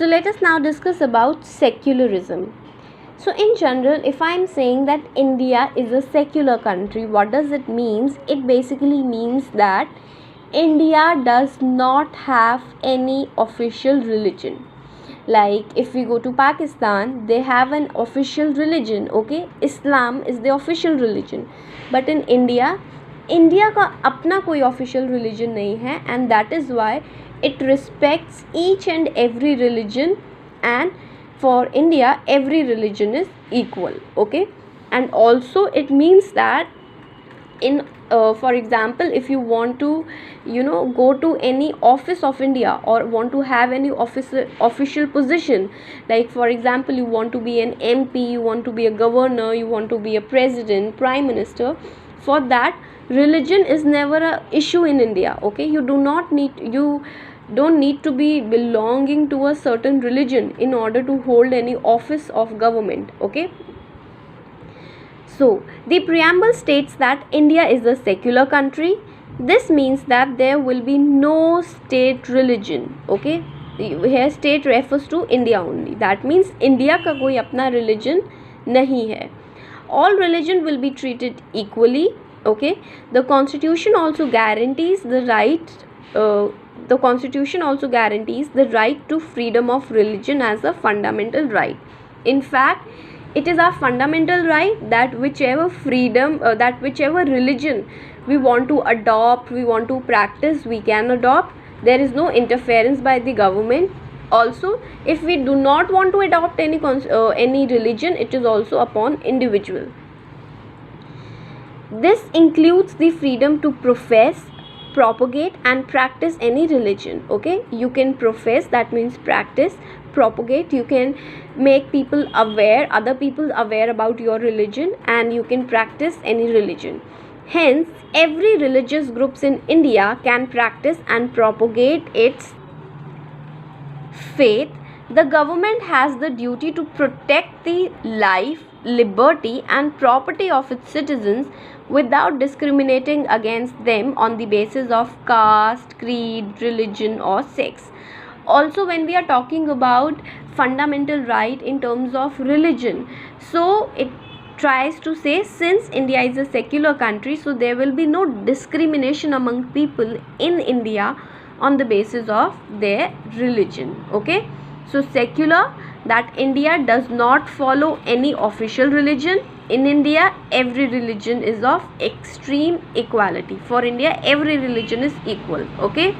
So let us now discuss about secularism. So in general, if I am saying that India is a secular country, what does it mean? It basically means that India does not have any official religion. Like if we go to Pakistan, they have an official religion, okay? Islam is the official religion. But in India का अपना कोई official religion नहीं है, and that is why it respects each and every religion, and for India every religion is equal, okay? And also it means that in for example, if you want to go to any office of India or want to have any official position, like for example you want to be an MP, you want to be a governor, you want to be a president, prime minister, for that religion is never a issue in India, okay? You don't need to be belonging to a certain religion in order to hold any office of government, okay? So, the preamble states that India is a secular country. This means that there will be no state religion, okay? Here state refers to India only. That means India का कोई अपना religion नहीं है. All religion will be treated equally, okay? The Constitution also guarantees the right to freedom of religion as a fundamental right. In fact, it is our fundamental right that whichever religion we want to adopt, we want to practice, we can adopt. There is no interference by the government. Also, if we do not want to adopt any religion, it is also upon individual. This includes the freedom to profess, propagate and practice any religion, okay? You can profess, that means practice. Propagate, you can make other people aware about your religion, and you can practice any religion. Hence, every religious groups in India can practice and propagate its faith. The government has the duty to protect the life, liberty and property of its citizens without discriminating against them on the basis of caste, creed, religion or sex. Also, when we are talking about fundamental right in terms of religion, so it tries to say, since India is a secular country, so there will be no discrimination among people in India on the basis of their religion, okay? So secular, that India does not follow any official religion. In India, every religion is of extreme equality. For India, every religion is equal, okay?